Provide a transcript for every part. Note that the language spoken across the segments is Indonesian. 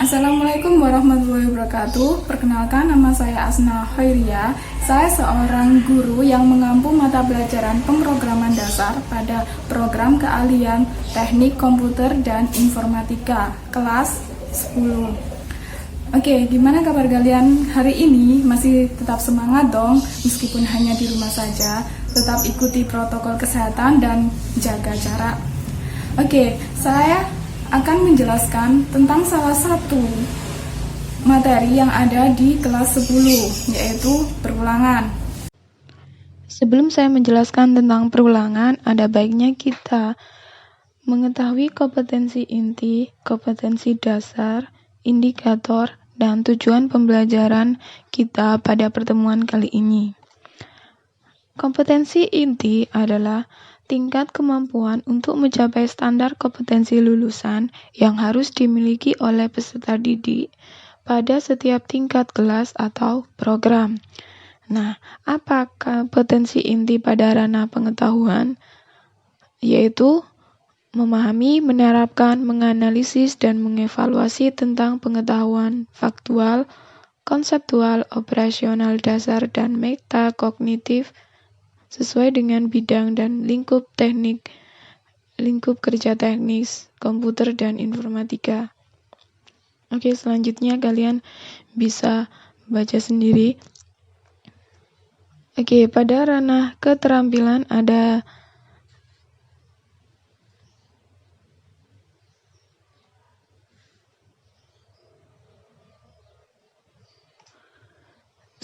Assalamualaikum warahmatullahi wabarakatuh. Perkenalkan, nama saya Asna Khairia. Saya seorang guru yang mengampu mata pelajaran pemrograman dasar pada program keahlian Teknik Komputer dan Informatika kelas 10. Oke, gimana kabar kalian hari ini? Masih tetap semangat dong, meskipun hanya di rumah saja. Tetap ikuti protokol kesehatan dan jaga jarak. Oke, saya akan menjelaskan tentang salah satu materi yang ada di kelas 10, yaitu perulangan. Sebelum saya menjelaskan tentang perulangan, ada baiknya kita mengetahui kompetensi inti, kompetensi dasar, indikator, dan tujuan pembelajaran kita pada pertemuan kali ini. Kompetensi inti adalah tingkat kemampuan untuk mencapai standar kompetensi lulusan yang harus dimiliki oleh peserta didik pada setiap tingkat kelas atau program. Nah, apa kompetensi inti pada ranah pengetahuan? Yaitu memahami, menerapkan, menganalisis, dan mengevaluasi tentang pengetahuan faktual, konseptual, operasional dasar, dan metakognitif sesuai dengan bidang dan lingkup kerja teknis, komputer, dan informatika. Oke, selanjutnya kalian bisa baca sendiri. Oke, pada ranah keterampilan ada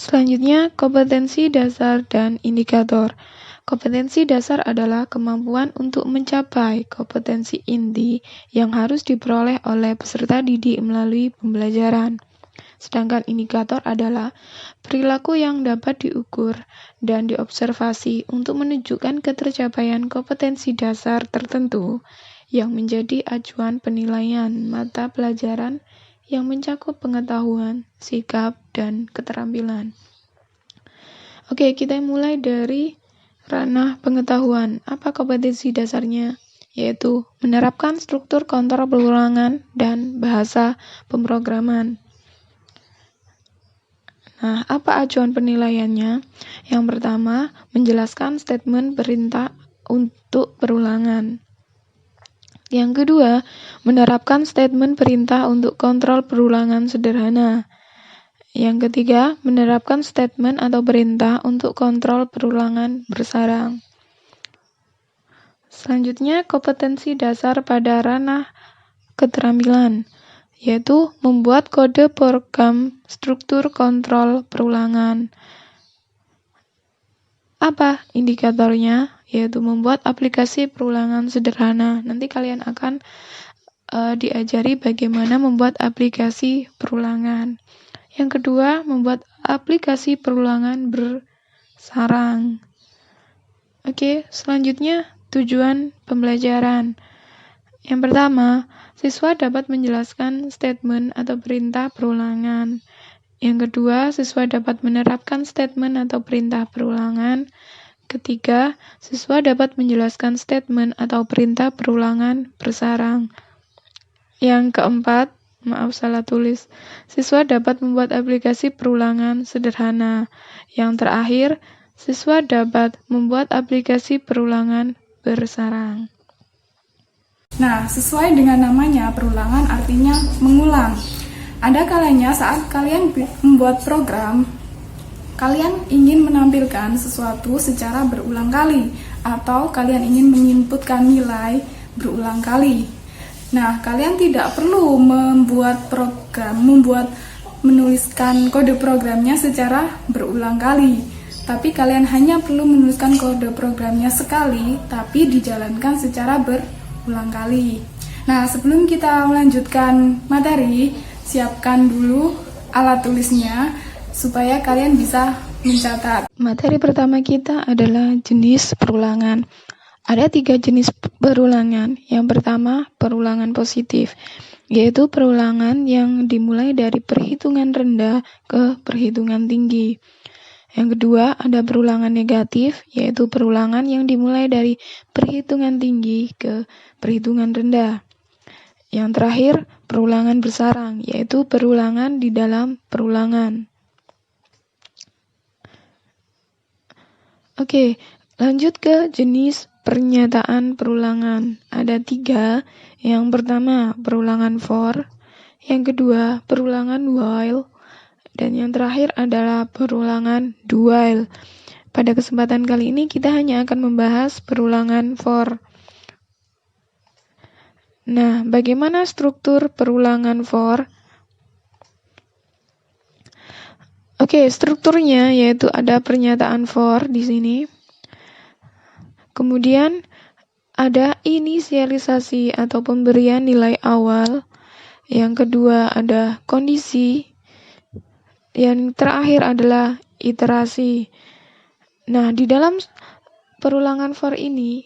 selanjutnya kompetensi dasar dan indikator. Kompetensi dasar adalah kemampuan untuk mencapai kompetensi inti yang harus diperoleh oleh peserta didik melalui pembelajaran. Sedangkan indikator adalah perilaku yang dapat diukur dan diobservasi untuk menunjukkan ketercapaian kompetensi dasar tertentu yang menjadi acuan penilaian mata pelajaran yang mencakup pengetahuan, sikap, dan keterampilan. Oke, kita mulai dari ranah pengetahuan. Apa kompetensi dasarnya? Yaitu menerapkan struktur kontrol perulangan dan bahasa pemrograman. Nah, apa acuan penilaiannya? Yang pertama, menjelaskan statement perintah untuk perulangan. Yang kedua, menerapkan statement perintah untuk kontrol perulangan sederhana. Yang ketiga, menerapkan statement atau perintah untuk kontrol perulangan bersarang. Selanjutnya, kompetensi dasar pada ranah keterampilan, yaitu membuat kode program struktur kontrol perulangan. Apa indikatornya? Yaitu membuat aplikasi perulangan sederhana. Nanti kalian akan diajari bagaimana membuat aplikasi perulangan. Yang kedua, membuat aplikasi perulangan bersarang. Oke, selanjutnya tujuan pembelajaran. Yang pertama, siswa dapat menjelaskan statement atau perintah perulangan. Yang kedua, siswa dapat menerapkan statement atau perintah perulangan. Ketiga, siswa dapat menjelaskan statement atau perintah perulangan bersarang. Yang keempat, salah tulis. Siswa dapat membuat aplikasi perulangan sederhana. Yang terakhir, siswa dapat membuat aplikasi perulangan bersarang. Nah, sesuai dengan namanya, perulangan artinya mengulang. Ada kalanya saat kalian membuat program, kalian ingin menampilkan sesuatu secara berulang kali, atau kalian ingin menginputkan nilai berulang kali. Nah, kalian tidak perlu menuliskan kode programnya secara berulang kali, tapi kalian hanya perlu menuliskan kode programnya sekali, tapi dijalankan secara berulang kali. Nah, sebelum kita melanjutkan materi, siapkan dulu alat tulisnya supaya kalian bisa mencatat. Materi pertama kita adalah jenis perulangan. Ada 3 jenis perulangan. Yang pertama, perulangan positif, yaitu perulangan yang dimulai dari perhitungan rendah ke perhitungan tinggi. Yang kedua, ada perulangan negatif, yaitu perulangan yang dimulai dari perhitungan tinggi ke perhitungan rendah. Yang terakhir, perulangan bersarang, yaitu perulangan di dalam perulangan. Oke, lanjut ke jenis pernyataan perulangan. Ada 3. Yang pertama, perulangan for. Yang kedua, perulangan while. Dan yang terakhir adalah perulangan do while. Pada kesempatan kali ini kita hanya akan membahas perulangan for. Nah, bagaimana struktur perulangan for? Oke, strukturnya yaitu ada pernyataan for di sini. Kemudian ada inisialisasi atau pemberian nilai awal. Yang kedua ada kondisi. Yang terakhir adalah iterasi. Nah, di dalam perulangan for ini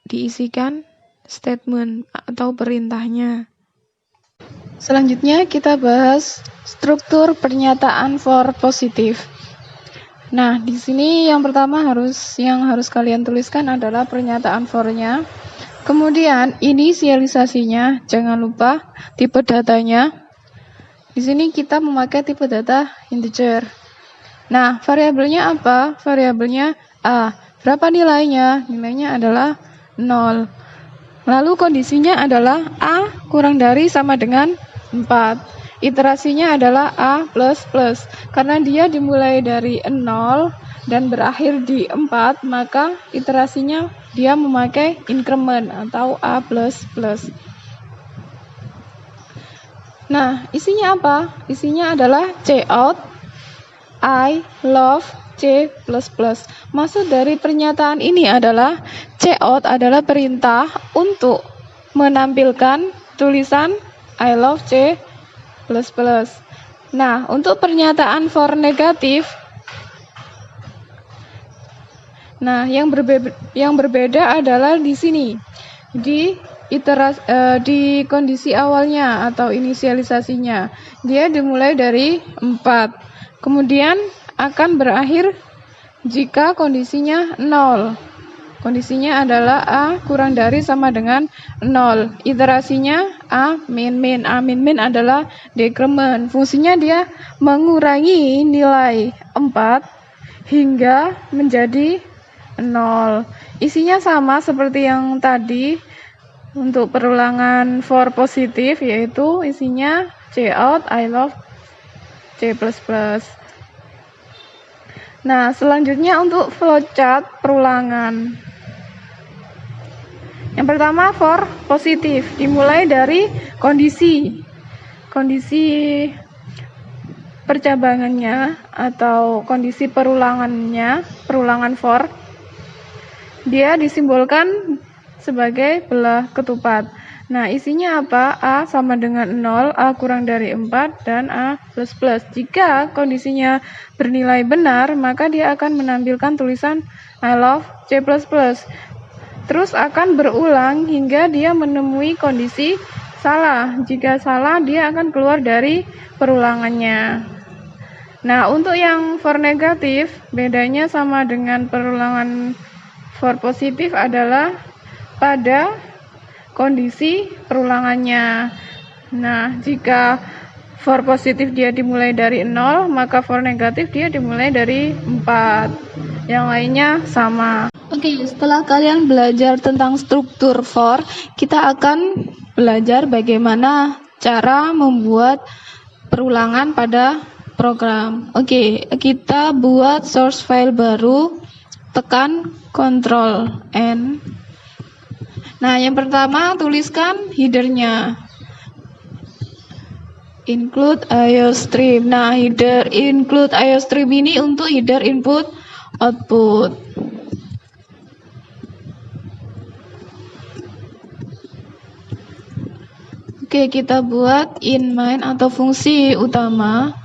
diisikan statement atau perintahnya. Selanjutnya kita bahas struktur pernyataan for positif. Nah, di sini yang pertama yang harus kalian tuliskan adalah pernyataan for-nya. Kemudian inisialisasinya, jangan lupa tipe datanya. Di sini kita memakai tipe data integer. Nah, variabelnya apa? Variabelnya A. Berapa nilainya? Nilainya adalah 0. Lalu kondisinya adalah A kurang dari sama dengan 4. Iterasinya adalah A++. Karena dia dimulai dari 0 dan berakhir di 4, maka iterasinya dia memakai increment atau A++. Nah, isinya apa? Isinya adalah cout, I love C++. Maksud dari pernyataan ini adalah cout adalah perintah untuk menampilkan tulisan I love C++. Nah, untuk pernyataan for negatif, nah yang berbeda adalah di sini di kondisi awalnya atau inisialisasinya dia dimulai dari 4. Kemudian akan berakhir jika kondisinya 0. Kondisinya adalah A kurang dari sama dengan 0. Iterasinya A min. A min adalah decrement. Fungsinya dia mengurangi nilai 4 hingga menjadi 0. Isinya sama seperti yang tadi untuk perulangan for positif, yaitu isinya cout, I love C++. Nah, selanjutnya untuk flowchart perulangan. Yang pertama for positif, dimulai dari kondisi percabangannya atau kondisi perulangan for. Dia disimbolkan sebagai belah ketupat. Nah, isinya apa? A sama dengan 0, A kurang dari 4, dan A++. Jika kondisinya bernilai benar, maka dia akan menampilkan tulisan I love C++. Terus akan berulang hingga dia menemui kondisi salah. Jika salah, dia akan keluar dari perulangannya. Nah, untuk yang for negatif, bedanya sama dengan perulangan for positif adalah pada kondisi perulangannya. Nah, jika for positif dia dimulai dari 0, maka for negatif dia dimulai dari 4. Yang lainnya sama. Oke, setelah kalian belajar tentang struktur for, kita akan belajar bagaimana cara membuat perulangan pada program. Oke, kita buat source file baru, tekan Ctrl N. Nah, yang pertama tuliskan header-nya. Include IOStream. Nah, header include IOStream ini untuk header input output. Oke, kita buat in main atau fungsi utama.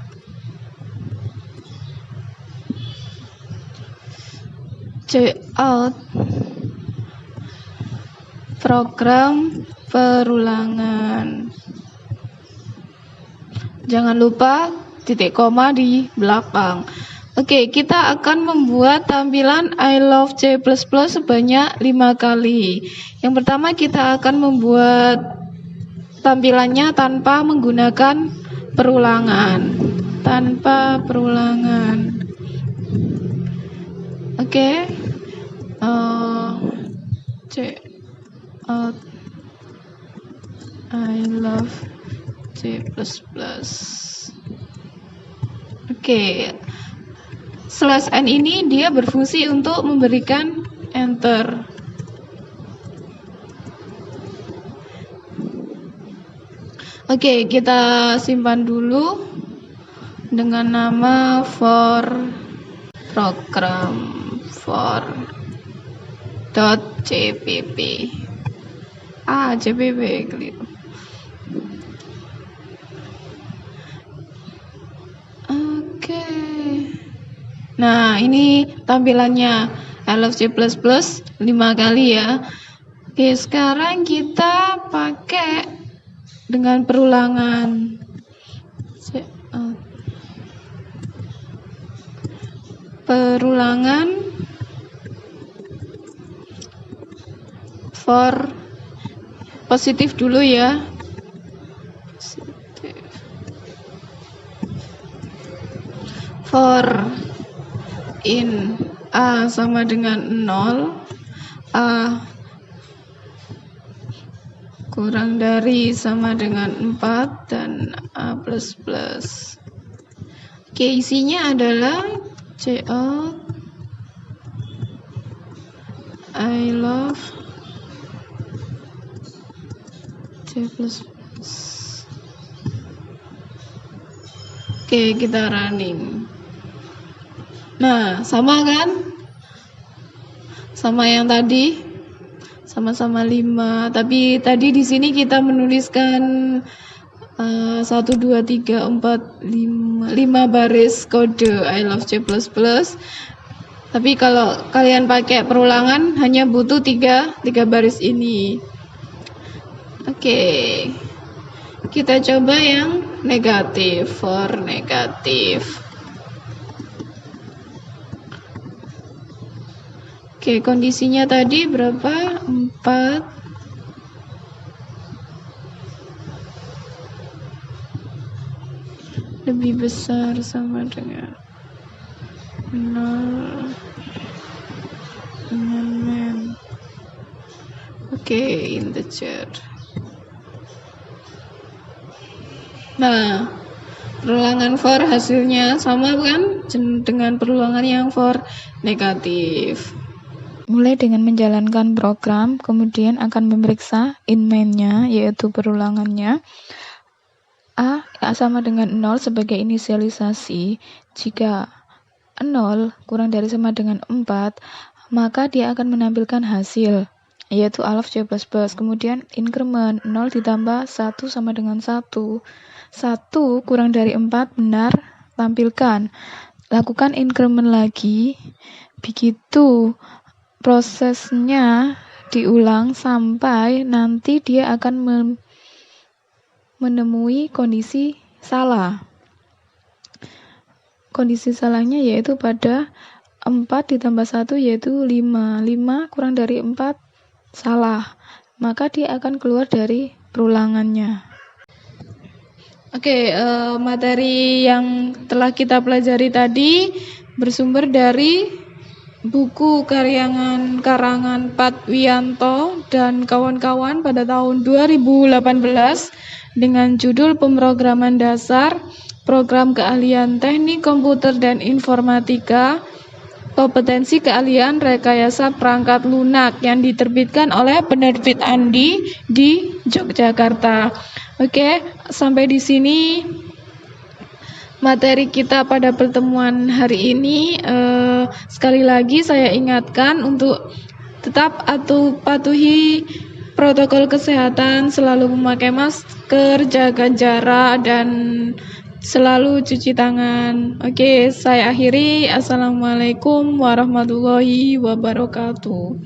Cout program perulangan. Jangan lupa titik koma di belakang. Oke, kita akan membuat tampilan I love C++ sebanyak 5 kali. Yang pertama kita akan membuat tampilannya tanpa menggunakan perulangan. Tanpa perulangan. Oke. Check out I love C++. Oke. /n ini dia berfungsi untuk memberikan enter. Oke, kita simpan dulu dengan nama for program for.cpp. CPP keliru. Oke. Nah, ini tampilannya I love C++ 5 kali ya. Oke, sekarang kita pakai dengan perulangan. Perulangan for positif dulu ya. Positif. For in A sama dengan 0, A kurang dari sama dengan 4 dan A++. Oke, isinya adalah cout I love C++. Oke, kita running. Nah, sama kan? Sama yang tadi. Sama-sama 5, tapi tadi di sini kita menuliskan 1, 2, 3, 4, 5 baris kode I love C++. Tapi kalau kalian pakai perulangan hanya butuh 3 baris ini. Oke. Kita coba yang negatif, for negatif. Oke, kondisinya tadi berapa? 4. Lebih besar sama dengan 0 dengan men. Oke, integer. Nah, perulangan for hasilnya sama kan dengan perulangan yang for negatif. Mulai dengan menjalankan program, kemudian akan memeriksa in main-nya, yaitu perulangannya. A sama dengan 0 sebagai inisialisasi. Jika 0 kurang dari sama dengan 4, maka dia akan menampilkan hasil, yaitu I love C++. Kemudian increment 0 ditambah 1 sama dengan 1. 1 kurang dari 4 benar, tampilkan. Lakukan increment lagi. Begitu prosesnya diulang sampai nanti dia akan menemui kondisi salah. Kondisi salahnya yaitu pada 4 ditambah 1 yaitu 5. 5 kurang dari 4 salah. Maka dia akan keluar dari perulangannya. Oke, materi yang telah kita pelajari tadi bersumber dari buku karangan Pat Wiyanto dan kawan-kawan pada tahun 2018 dengan judul Pemrograman Dasar, Program Keahlian Teknik Komputer dan Informatika, Kompetensi Keahlian Rekayasa Perangkat Lunak yang diterbitkan oleh penerbit Andi di Yogyakarta. Oke, sampai di sini materi kita pada pertemuan hari ini. Sekali lagi saya ingatkan untuk tetap patuhi protokol kesehatan, selalu memakai masker, jaga jarak, dan selalu cuci tangan. Oke, saya akhiri. Assalamualaikum warahmatullahi wabarakatuh.